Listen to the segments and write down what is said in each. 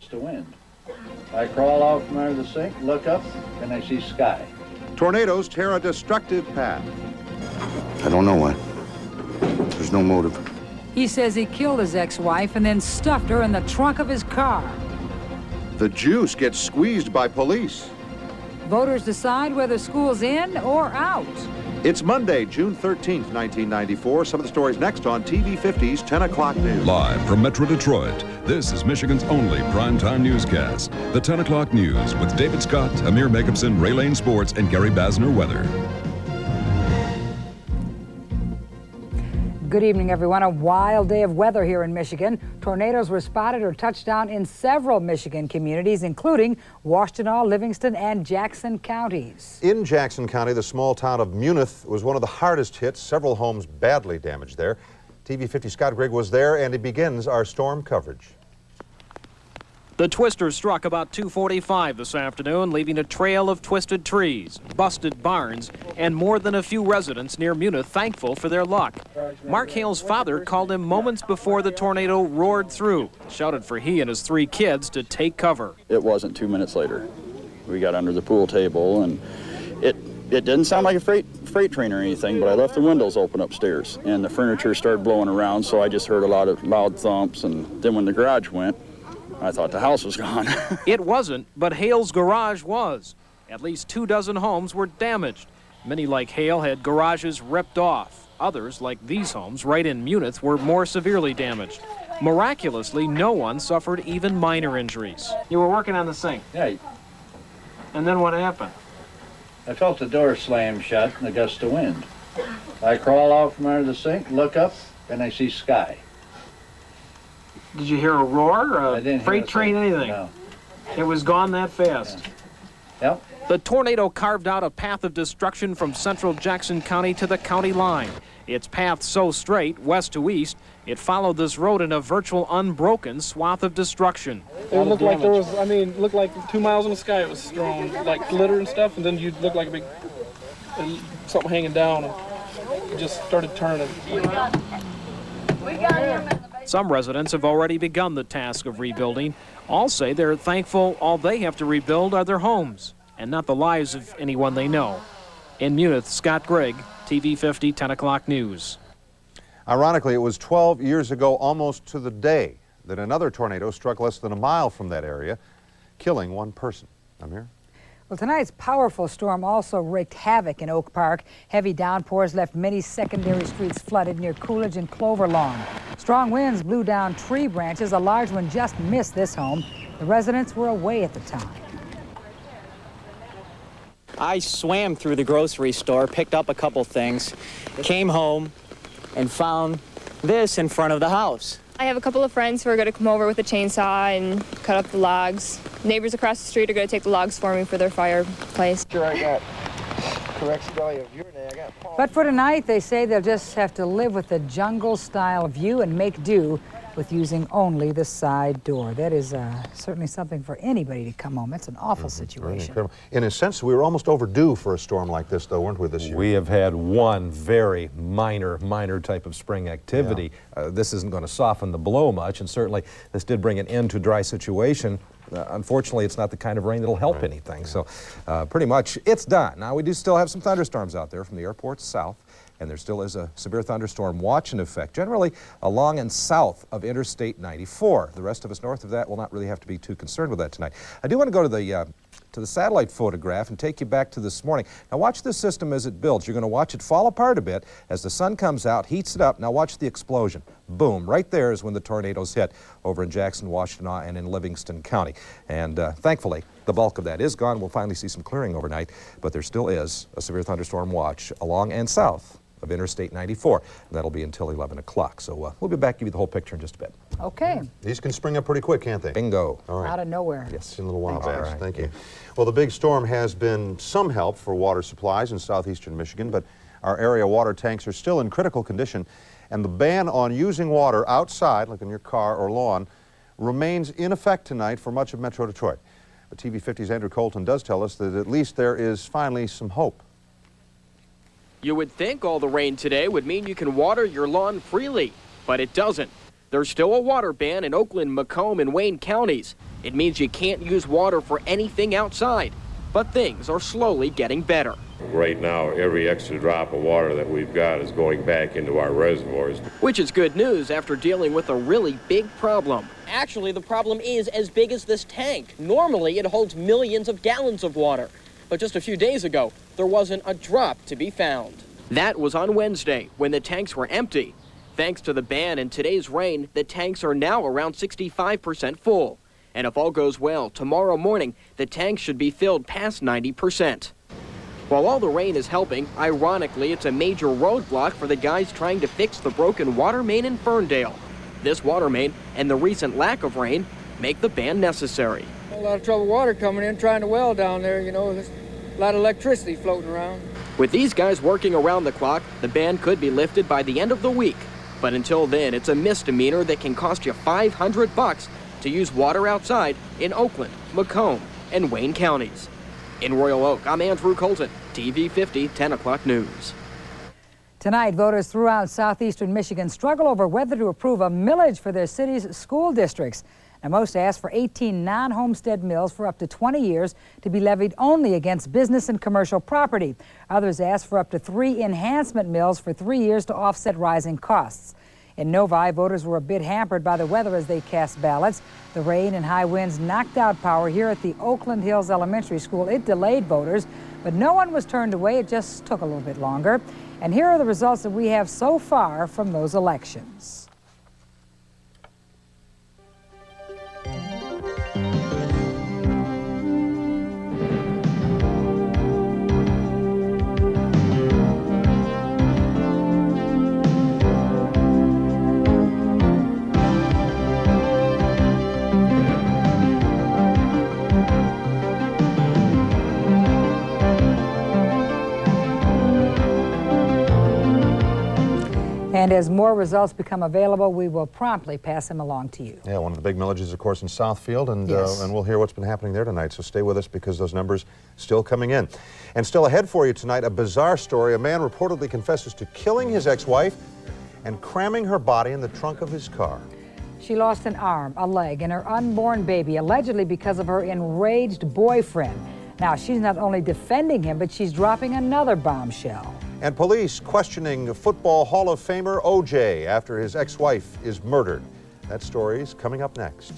It's the wind. I crawl out from under the sink, look up, and I see sky. Tornadoes tear a destructive path. I don't know why. There's no motive. He says he killed his ex-wife and then stuffed her in the trunk of his car. The juice gets squeezed by police. Voters decide whether school's in or out. It's Monday, June 13th, 1994. Some of the stories next on TV 50's 10 o'clock news. Live from Metro Detroit, this is Michigan's only primetime newscast, the 10 o'clock news with David Scott, Amir Jacobson, Ray Lane Sports, and Gary Basner Weather. Good evening, everyone. A wild day of weather here in Michigan. Tornadoes were spotted or touched down in several Michigan communities, including Washtenaw, Livingston, and Jackson counties. In Jackson County, the small town of Munith was one of the hardest hit. Several homes badly damaged there. TV 50 Scott Grigg was there, and he begins our storm coverage. The twister struck about 2:45 this afternoon, leaving a trail of twisted trees, busted barns, and more than a few residents near Munith thankful for their luck. Mark Hale's father called him moments before the tornado roared through, shouted for he and his 3 kids to take cover. It wasn't 2 minutes later. We got under the pool table, and it didn't sound like a freight train or anything, but I left the windows open upstairs, and the furniture started blowing around, so I just heard a lot of loud thumps, and then when the garage went, I thought the house was gone. It wasn't, but Hale's garage was. At least 24 homes were damaged. Many, like Hale, had garages ripped off. Others, like these homes right in Munith, were more severely damaged. Miraculously, no one suffered even minor injuries. You were working on the sink? Yeah. And then what happened? I felt the door slam shut in a gust of wind. I crawl out from under the sink, look up, and I see sky. Did you hear a roar or a freight train, anything? No. It was gone that fast. Yeah. Yep. The tornado carved out a path of destruction from central Jackson County to the county line. Its path so straight, west to east, it followed this road in a virtual unbroken swath of destruction. It looked like there was, looked like 2 miles in the sky it was strewn, like glitter and stuff, and then you'd look like a big, something hanging down, and it just started turning. Some residents have already begun the task of rebuilding. All say they're thankful all they have to rebuild are their homes and not the lives of anyone they know. In Munith, Scott Grigg, TV 50, 10 o'clock news. Ironically, it was 12 years ago, almost to the day, that another tornado struck less than a mile from that area, killing 1 person. Amir? Well, tonight's powerful storm also wreaked havoc in Oak Park. Heavy downpours left many secondary streets flooded near Coolidge and Clover Lawn. Strong winds blew down tree branches. A large one just missed this home. The residents were away at the time. I swam through the grocery store, picked up a couple things, came home, and found this in front of the house. I have a couple of friends who are going to come over with a chainsaw and cut up the logs. Neighbors across the street are going to take the logs for me for their fireplace. Sure, I got correct spelling of your name. I got Paul. But for tonight, they say they'll just have to live with the jungle-style view and make do with using only the side door. That is certainly something for anybody to come home. It's an awful situation. Incredible. In a sense, we were almost overdue for a storm like this, though, weren't we, this year? We have had one very minor type of spring activity. Yeah. This isn't going to soften the blow much, and certainly this did bring an end to a dry situation. Unfortunately, it's not the kind of rain that'll help anything. So pretty much it's done. Now, we do still have some thunderstorms out there from the airport south, and there still is a severe thunderstorm watch in effect, generally along and south of Interstate 94. The rest of us north of that will not really have to be too concerned with that tonight. I do want to go to the satellite photograph and take you back to this morning. Now watch this system as it builds. You're going to watch it fall apart a bit as the sun comes out, heats it up. Now watch the explosion. Boom, right there is when the tornadoes hit over in Jackson, Washtenaw, and in Livingston County. And thankfully, the bulk of that is gone. We'll finally see some clearing overnight, but there still is a severe thunderstorm watch along and south of Interstate 94. And that'll be until 11 o'clock. So we'll be back, give you the whole picture in just a bit. Okay. These can spring up pretty quick, can't they? Bingo. All right. Out of nowhere. Yes, in a little while. Right. Thank you. Well, the big storm has been some help for water supplies in southeastern Michigan, but our area water tanks are still in critical condition, and the ban on using water outside, like in your car or lawn, remains in effect tonight for much of Metro Detroit. But TV 50's Andrew Colton does tell us that at least there is finally some hope. You would think all the rain today would mean you can water your lawn freely, but it doesn't. There's still a water ban in Oakland, Macomb, and Wayne counties. It means you can't use water for anything outside. But things are slowly getting better. Right now, every extra drop of water that we've got is going back into our reservoirs. Which is good news after dealing with a really big problem. Actually, the problem is as big as this tank. Normally, it holds millions of gallons of water. But just a few days ago, there wasn't a drop to be found. That was on Wednesday, when the tanks were empty. Thanks to the ban and today's rain, the tanks are now around 65% full. And if all goes well, tomorrow morning, the tanks should be filled past 90%. While all the rain is helping, ironically, it's a major roadblock for the guys trying to fix the broken water main in Ferndale. This water main and the recent lack of rain make the ban necessary. A lot of trouble water coming in, trying to well down there, you know, there's a lot of electricity floating around. With these guys working around the clock, the ban could be lifted by the end of the week. But until then, it's a misdemeanor that can cost you $500 to use water outside in Oakland, Macomb, and Wayne counties. In Royal Oak, I'm Andrew Colton, TV 50, 10 o'clock news. Tonight, voters throughout southeastern Michigan struggle over whether to approve a millage for their city's school districts. Now, most asked for 18 non-homestead mills for up to 20 years to be levied only against business and commercial property. Others asked for up to 3 enhancement mills for 3 years to offset rising costs. In Novi, voters were a bit hampered by the weather as they cast ballots. The rain and high winds knocked out power here at the Oakland Hills Elementary School. It delayed voters, but no one was turned away. It just took a little bit longer. And here are the results that we have so far from those elections. And as more results become available, we will promptly pass them along to you. Yeah, one of the big millages, of course, in Southfield, and, yes. And we'll hear what's been happening there tonight, so stay with us because those numbers still coming in. And still ahead for you tonight, a bizarre story. A man reportedly confesses to killing his ex-wife and cramming her body in the trunk of his car. She lost an arm, a leg, and her unborn baby, allegedly because of her enraged boyfriend. Now, she's not only defending him, but she's dropping another bombshell. And police questioning Football Hall of Famer O.J. after his ex-wife is murdered. That story is coming up next.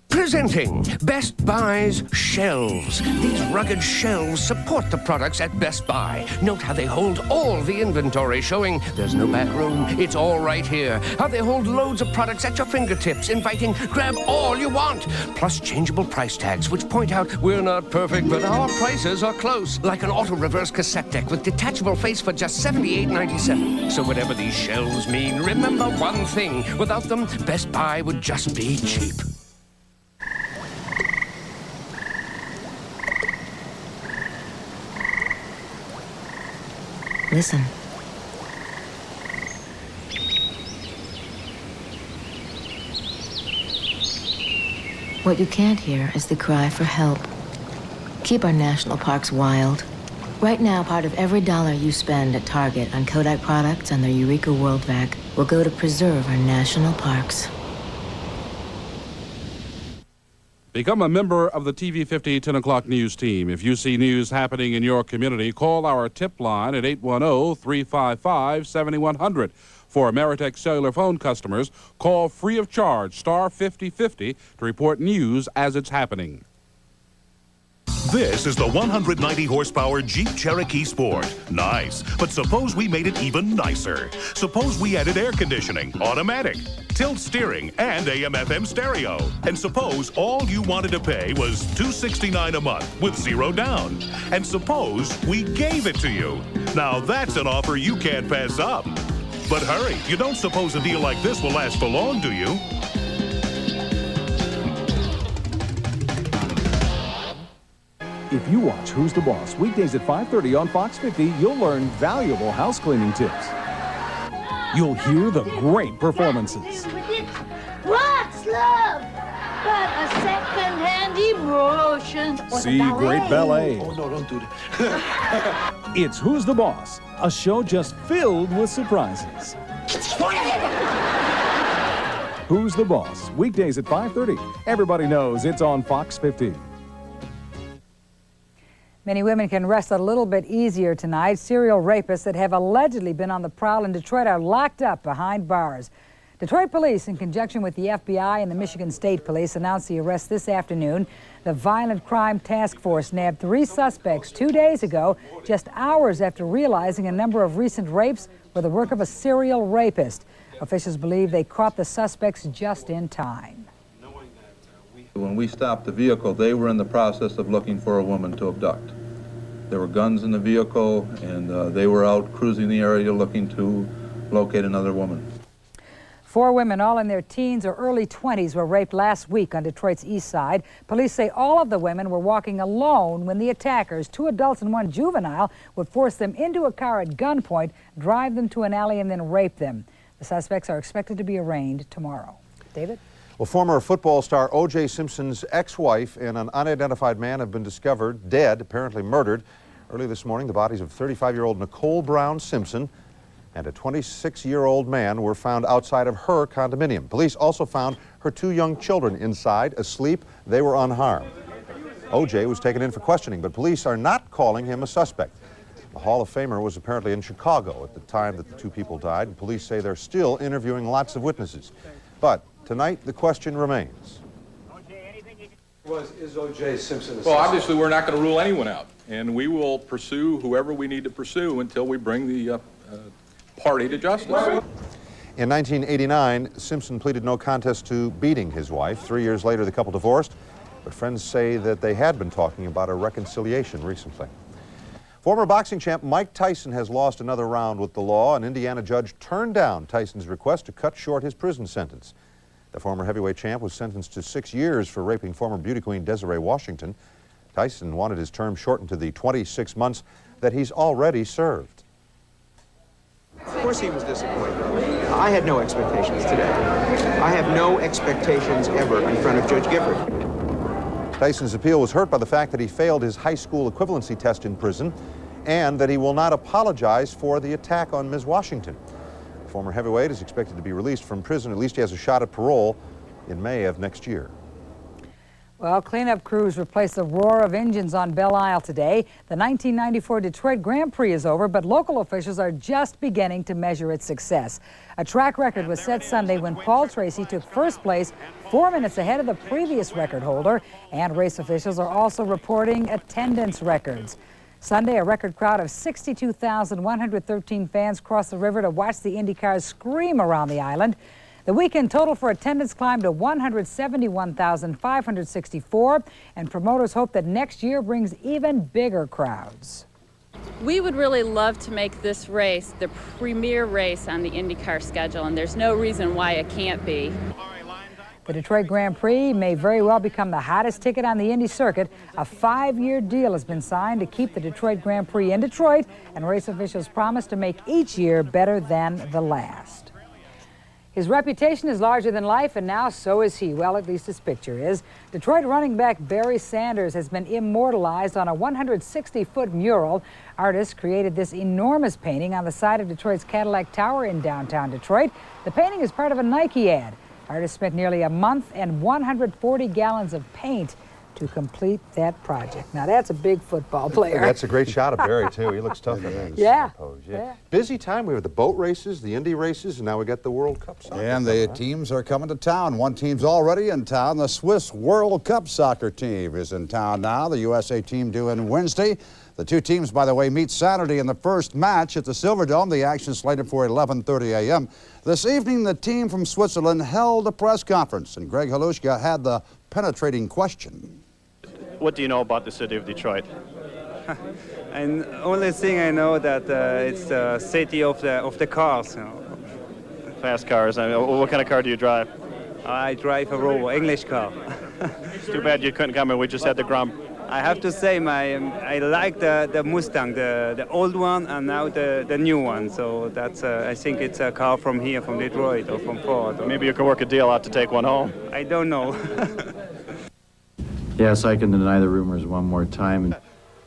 Presenting Best Buy's shelves. These rugged shelves support the products at Best Buy. Note how they hold all the inventory, showing there's no back room, it's all right here. How they hold loads of products at your fingertips, inviting grab all you want. Plus changeable price tags, which point out we're not perfect, but our prices are close. Like an auto-reverse cassette deck with detachable face for just $78.97. So whatever these shelves mean, remember one thing. Without them, Best Buy would just be cheap. Listen. What you can't hear is the cry for help. Keep our national parks wild. Right now, part of every dollar you spend at Target on Kodak products and their Eureka World Vac will go to preserve our national parks. Become a member of the TV 50 10 o'clock news team. If you see news happening in your community, call our tip line at 810-355-7100. For Ameritech cellular phone customers, call free of charge star 5050 to report news as it's happening. This is the 190 horsepower Jeep Cherokee Sport. Nice, but suppose we made it even nicer. Suppose we added air conditioning, automatic, tilt steering, and AM/FM stereo. And suppose all you wanted to pay was $269 a month with zero down. And suppose we gave it to you. Now that's an offer you can't pass up. But hurry, you don't suppose a deal like this will last for long, do you? If you watch Who's the Boss weekdays at 5:30 on Fox 50, you'll learn valuable house cleaning tips. You'll hear the great performances. What's love? but a second-hand emotion. See great ballet. Oh, no, don't do that. It's Who's the Boss, a show just filled with surprises. Who's the Boss? Weekdays at 5:30. Everybody knows it's on Fox 15. Many women can rest a little bit easier tonight. Serial rapists that have allegedly been on the prowl in Detroit are locked up behind bars. Detroit police, in conjunction with the FBI and the Michigan State Police, announced the arrest this afternoon. The Violent Crime Task Force nabbed 3 suspects 2 days ago, just hours after realizing a number of recent rapes were the work of a serial rapist. Officials believe they caught the suspects just in time. When we stopped the vehicle, they were in the process of looking for a woman to abduct. There were guns in the vehicle, and they were out cruising the area looking to locate another woman. 4 women, all in their teens or early 20s, were raped last week on Detroit's east side. Police say all of the women were walking alone when the attackers, 2 adults and 1 juvenile, would force them into a car at gunpoint, drive them to an alley, and then rape them. The suspects are expected to be arraigned tomorrow. David? Well, former football star O.J. Simpson's ex-wife and an unidentified man have been discovered dead, apparently murdered. Early this morning, the bodies of 35-year-old Nicole Brown Simpson and a 26-year-old man were found outside of her condominium. Police also found her 2 young children inside, asleep. They were unharmed. O.J. was taken in for questioning, but police are not calling him a suspect. The Hall of Famer was apparently in Chicago at the time that the 2 people died, and police say they're still interviewing lots of witnesses. But tonight, the question remains. Is O.J. Simpson a suspect? Well, obviously, we're not going to rule anyone out, and we will pursue whoever we need to pursue until we bring the party to justice. In 1989, Simpson pleaded no contest to beating his wife. 3 years later, the couple divorced, but friends say that they had been talking about a reconciliation recently. Former boxing champ Mike Tyson has lost another round with the law. An Indiana judge turned down Tyson's request to cut short his prison sentence. The former heavyweight champ was sentenced to 6 years for raping former beauty queen Desiree Washington. Tyson wanted his term shortened to the 26 months that he's already served. Of course he was disappointed. I had no expectations today. I have no expectations ever in front of Judge Gifford. Tyson's appeal was hurt by the fact that he failed his high school equivalency test in prison and that he will not apologize for the attack on Ms. Washington. The former heavyweight is expected to be released from prison. At least he has a shot at parole in May of next year. Well, cleanup crews replaced the roar of engines on Belle Isle today. The 1994 Detroit Grand Prix is over, but local officials are just beginning to measure its success. A track record was set Sunday when Paul Tracy took first place 4 minutes ahead of the previous record holder, and race officials are also reporting attendance records. Sunday, a record crowd of 62,113 fans crossed the river to watch the Indy cars scream around the island. The weekend total for attendance climbed to 171,564, and promoters hope that next year brings even bigger crowds. We would really love to make this race the premier race on the IndyCar schedule, and there's no reason why it can't be. The Detroit Grand Prix may very well become the hottest ticket on the Indy circuit. A 5-year deal has been signed to keep the Detroit Grand Prix in Detroit, and race officials promise to make each year better than the last. His reputation is larger than life, and now so is he. Well, at least his picture is. Detroit running back Barry Sanders has been immortalized on a 160-foot mural. Artists created this enormous painting on the side of Detroit's Cadillac Tower in downtown Detroit. The painting is part of a Nike ad. Artists spent nearly a month and 140 gallons of paint to complete that project. Now, that's a big football player. That's a great shot of Barry, too. He looks tough in that. Yeah. Yeah. Busy time. We have the boat races, the Indy races, and now we got the World Cup soccer. And the teams are coming to town. One team's already in town. The Swiss World Cup soccer team is in town now. The USA team due in Wednesday. The 2 teams, by the way, meet Saturday in the first match at the Silverdome. The action slated for 11:30 a.m. This evening, the team from Switzerland held a press conference, and Greg Halushka had the penetrating question. What do you know about the city of Detroit? And only thing I know that it's the city of the cars. You know. Fast cars. I mean, what kind of car do you drive? I drive a English car. It's too bad you couldn't come in. We just had the Grand I have to say, I like the Mustang, the old one, and now the new one. So that's I think it's a car from here, from Detroit or from Ford. Maybe you can work a deal out to take one home. I don't know. Yes, I can deny the rumors one more time.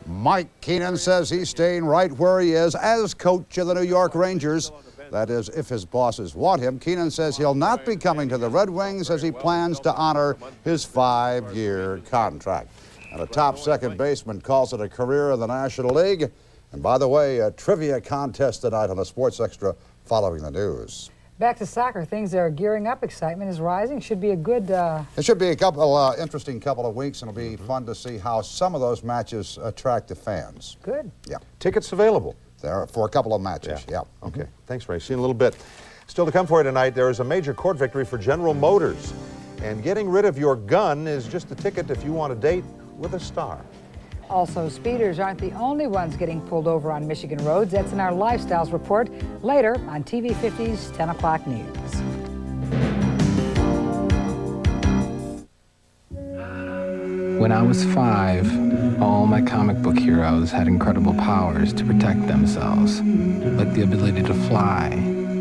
Mike Keenan says he's staying right where he is as coach of the New York Rangers. That is, if his bosses want him. Keenan says he'll not be coming to the Red Wings as he plans to honor his 5-year contract. And a top second baseman calls it a career in the National League. And by the way, a trivia contest tonight on the Sports Extra following the news. Back to soccer, things are gearing up. Excitement is rising. Should be a good... It should be a couple interesting couple of weeks, and it'll be fun to see how some of those matches attract the fans. Good. Yeah. Tickets available. There are for a couple of matches, yeah. Okay, thanks, Ray. See you in a little bit. Still to come for you tonight, there is a major court victory for General Motors. And getting rid of your gun is just a ticket if you want to date with a star. Also, speeders aren't the only ones getting pulled over on Michigan roads. That's in our Lifestyles report later on TV 50's 10 o'clock news. When I was 5, all my comic book heroes had incredible powers to protect themselves, like the ability to fly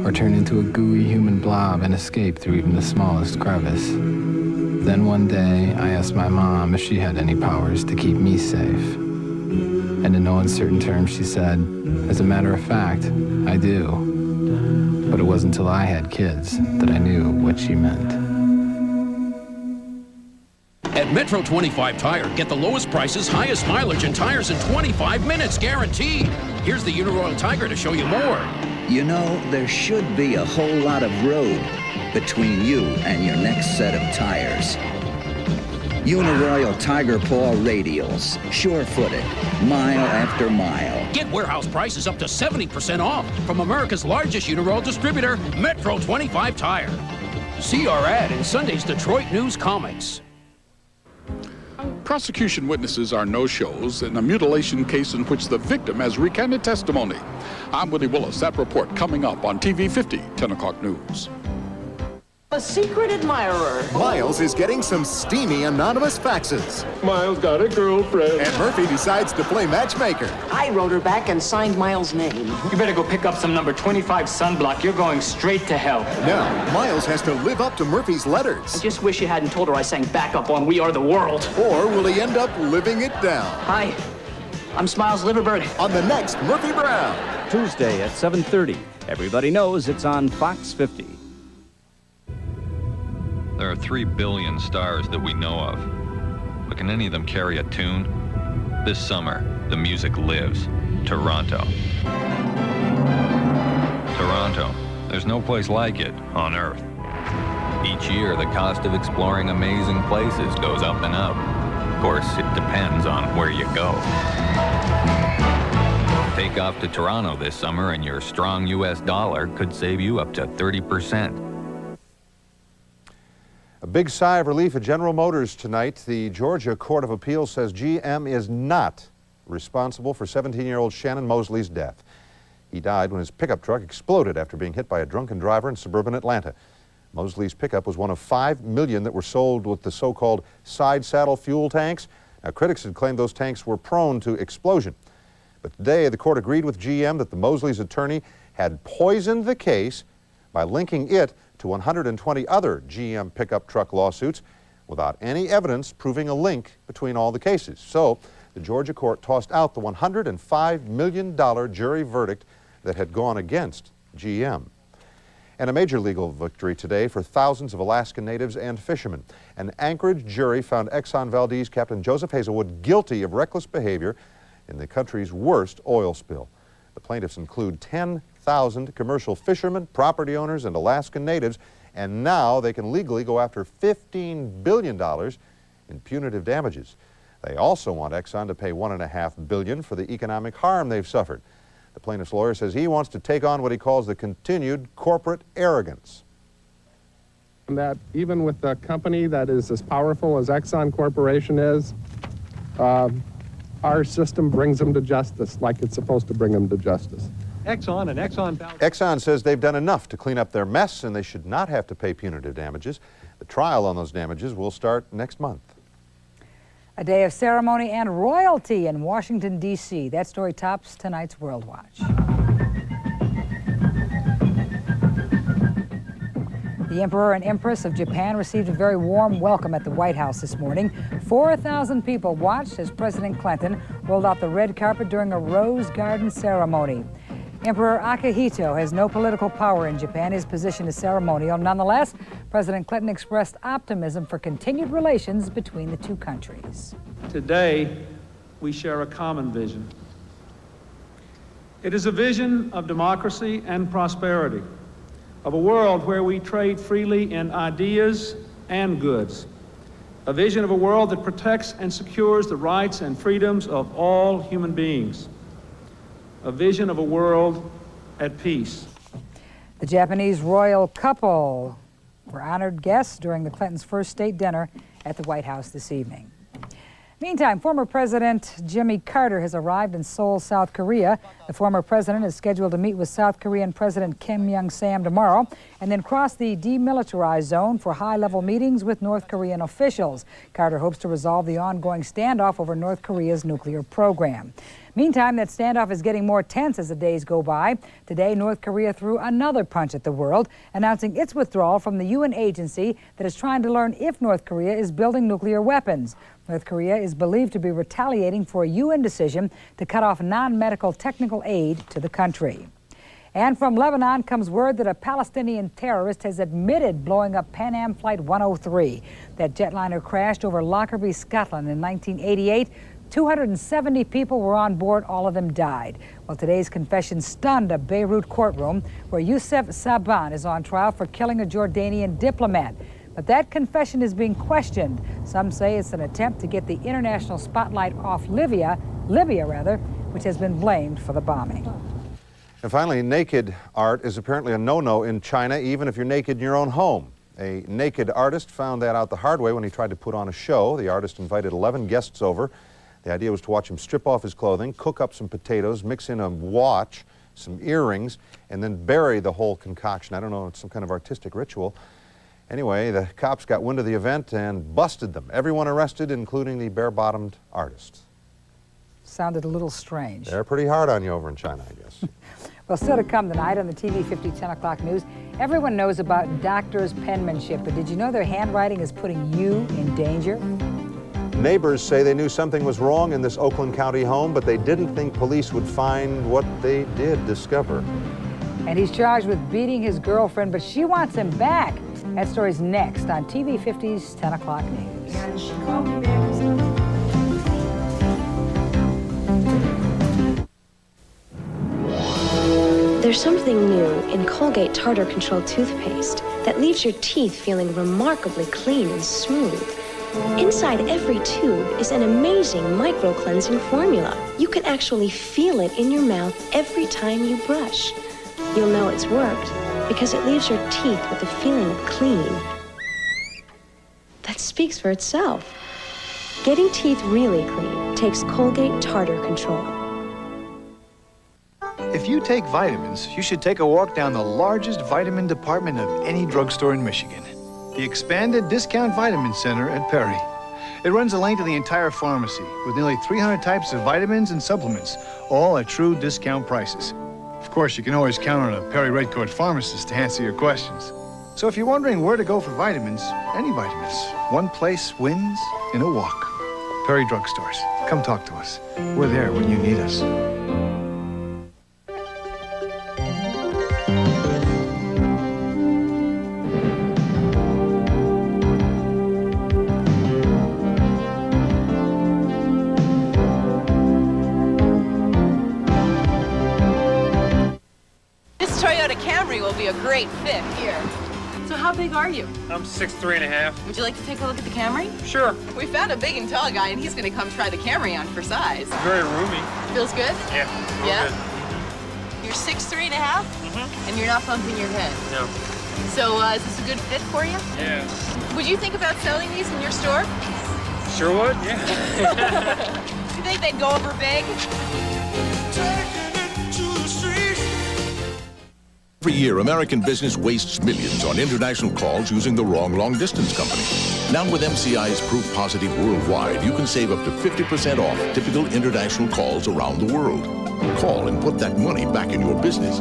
or turn into a gooey human blob and escape through even the smallest crevice. Then one day, I asked my mom if she had any powers to keep me safe. And in no uncertain terms, she said, as a matter of fact, I do. But it wasn't until I had kids that I knew what she meant. At Metro 25 Tire, get the lowest prices, highest mileage, and tires in 25 minutes, guaranteed. Here's the Uniroyal Tiger to show you more. You know, there should be a whole lot of road between you and your next set of tires. Uniroyal Tiger Paw radials, sure-footed, mile after mile. Get warehouse prices up to 70% off from America's largest Uniroyal distributor, Metro 25 Tire. See our ad in Sunday's Detroit News Comics. Prosecution witnesses are no-shows in a mutilation case in which the victim has recanted testimony. I'm Willie Willis. That report coming up on TV 50, 10 o'clock news. A secret admirer. Miles is getting some steamy anonymous faxes. Miles got a girlfriend. And Murphy decides to play matchmaker. I wrote her back and signed Miles' name. You better go pick up some number 25 sunblock. You're going straight to hell. Now, Miles has to live up to Murphy's letters. I just wish you hadn't told her I sang backup on We Are the World. Or will he end up living it down? Hi, I'm Smiles Liverbird. On the next Murphy Brown. Tuesday at 7:30. Everybody knows it's on Fox 50. There are 3 billion stars that we know of, but can any of them carry a tune? This summer, the music lives. Toronto. Toronto. There's no place like it on Earth. Each year, the cost of exploring amazing places goes up and up. Of course, it depends on where you go. Take off to Toronto this summer and your strong U.S. dollar could save you up to 30%. A big sigh of relief at General Motors tonight. The Georgia Court of Appeals says GM is not responsible for 17-year-old Shannon Mosley's death. He died when his pickup truck exploded after being hit by a drunken driver in suburban Atlanta. Mosley's pickup was one of 5 million that were sold with the so-called side saddle fuel tanks. Now, critics had claimed those tanks were prone to explosion. But today, the court agreed with GM that the Mosley's attorney had poisoned the case by linking it to 120 other GM pickup truck lawsuits without any evidence proving a link between all the cases. So the Georgia court tossed out the $105 million jury verdict that had gone against GM. And a major legal victory today for thousands of Alaskan natives and fishermen. An Anchorage jury found Exxon Valdez Captain Joseph Hazelwood guilty of reckless behavior in the country's worst oil spill. The plaintiffs include 10,000 commercial fishermen, property owners, and Alaskan natives, and now they can legally go after $15 billion in punitive damages. They also want Exxon to pay $1.5 billion for the economic harm they've suffered. The plaintiff's lawyer says he wants to take on what he calls the continued corporate arrogance. That even with a company that is as powerful as Exxon Corporation is, our system brings them to justice like it's supposed to bring them to justice. Exxon says they've done enough to clean up their mess and they should not have to pay punitive damages. The trial on those damages will start next month. A day of ceremony and royalty in Washington, D.C. That story tops tonight's World Watch. The Emperor and Empress of Japan received a very warm welcome at the White House this morning. 4,000 people watched as President Clinton rolled out the red carpet during a rose garden ceremony. Emperor Akihito has no political power in Japan. His position is ceremonial. Nonetheless, President Clinton expressed optimism for continued relations between the two countries. Today, we share a common vision. It is a vision of democracy and prosperity, of a world where we trade freely in ideas and goods, a vision of a world that protects and secures the rights and freedoms of all human beings, a vision of a world at peace. The Japanese royal couple were honored guests during the Clintons' first state dinner at the White House this evening. Meantime, former President Jimmy Carter has arrived in Seoul, South Korea. The former president is scheduled to meet with South Korean President Kim Young-sam tomorrow and then cross the demilitarized zone for high-level meetings with North Korean officials. Carter hopes to resolve the ongoing standoff over North Korea's nuclear program. Meantime, that standoff is getting more tense as the days go by. Today, North Korea threw another punch at the world, announcing its withdrawal from the UN agency that is trying to learn if North Korea is building nuclear weapons. North Korea is believed to be retaliating for a UN decision to cut off non-medical technical aid to the country. And from Lebanon comes word that a Palestinian terrorist has admitted blowing up Pan Am Flight 103. That jetliner crashed over Lockerbie, Scotland in 1988. 270 people were on board, all of them died. Well, today's confession stunned a Beirut courtroom where Youssef Saban is on trial for killing a Jordanian diplomat. But that confession is being questioned. Some say it's an attempt to get the international spotlight off Libya, which has been blamed for the bombing. And finally, naked art is apparently a no-no in China, even if you're naked in your own home. A naked artist found that out the hard way when he tried to put on a show. The artist invited 11 guests over. The idea was to watch him strip off his clothing, cook up some potatoes, mix in a watch, some earrings, and then bury the whole concoction. I don't know, it's some kind of artistic ritual. Anyway, the cops got wind of the event and busted them. Everyone arrested, including the bare-bottomed artist. Sounded a little strange. They're pretty hard on you over in China, I guess. Well, still to come tonight on the TV 50 10 o'clock news, everyone knows about doctors' penmanship, but did you know their handwriting is putting you in danger? Neighbors say they knew something was wrong in this Oakland County home, but they didn't think police would find what they did discover. And he's charged with beating his girlfriend, but she wants him back. That story's next on TV 50's 10 o'clock news. There's something new in Colgate Tartar Control toothpaste that leaves your teeth feeling remarkably clean and smooth. Inside every tube is an amazing micro-cleansing formula. You can actually feel it in your mouth every time you brush. You'll know it's worked because it leaves your teeth with a feeling of clean. That speaks for itself. Getting teeth really clean takes Colgate Tartar Control. If you take vitamins, you should take a walk down the largest vitamin department of any drugstore in Michigan. The expanded Discount Vitamin Center at Perry. It runs the length of the entire pharmacy with nearly 300 types of vitamins and supplements, all at true discount prices. Of course, you can always count on a Perry Red Coat pharmacist to answer your questions. So if you're wondering where to go for vitamins, any vitamins, one place wins in a walk. Perry Drugstores. Come talk to us. We're there when you need us. Camry will be a great fit here. So how big are you? I'm 6'3½". Would you like to take a look at the Camry? Sure. We found a big and tall guy, and he's going to come try the Camry on for size. Very roomy. Feels good? Yeah. Yeah? Good. You're 6'3½", and you're not bumping your head. No. So is this a good fit for you? Yeah. Would you think about selling these in your store? Sure would, yeah. Do you think they'd go over big? Every year, American business wastes millions on international calls using the wrong long-distance company. Now with MCI's Proof Positive worldwide, you can save up to 50% off typical international calls around the world. Call and put that money back in your business.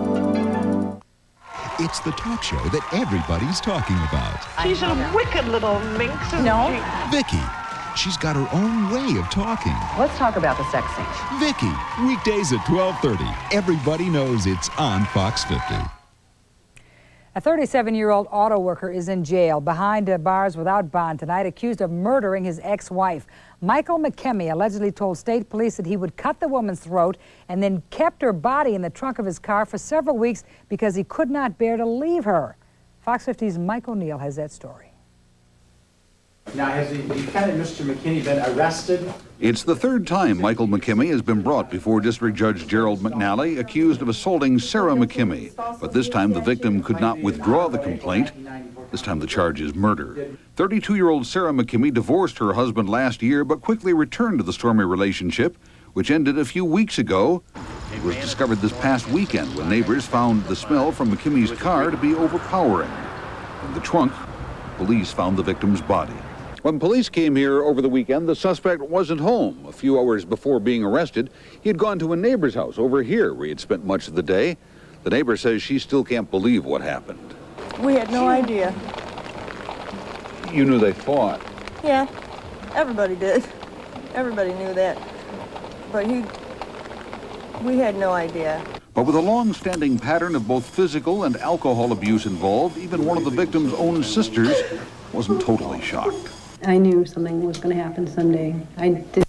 It's the talk show that everybody's talking about. She's a wicked little minx, isn't she? Vicki. She's got her own way of talking. Let's talk about the sex scene. Vicki, weekdays at 12:30. Everybody knows it's on Fox 50. A 37-year-old auto worker is in jail behind bars without bond tonight, accused of murdering his ex-wife. Michael McKemmy allegedly told state police that he would cut the woman's throat and then kept her body in the trunk of his car for several weeks because he could not bear to leave her. Fox 50's Mike O'Neill has that story. Now, has the defendant, Mr. McKinney, been arrested? It's the third time Michael McKimmy has been brought before District Judge Gerald McNally, accused of assaulting Sarah McKimmy. But this time the victim could not withdraw the complaint. This time the charge is murder. 32-year-old Sarah McKimmy divorced her husband last year, but quickly returned to the stormy relationship, which ended a few weeks ago. It was discovered this past weekend when neighbors found the smell from McKimmy's car to be overpowering. In the trunk, police found the victim's body. When police came here over the weekend, the suspect wasn't home. A few hours before being arrested, he had gone to a neighbor's house over here where he had spent much of the day. The neighbor says she still can't believe what happened. We had no idea. You knew they fought. Yeah, everybody did. Everybody knew that. But we had no idea. But with a long-standing pattern of both physical and alcohol abuse involved, even one of the victim's own sisters wasn't totally shocked. I knew something was going to happen someday. I did.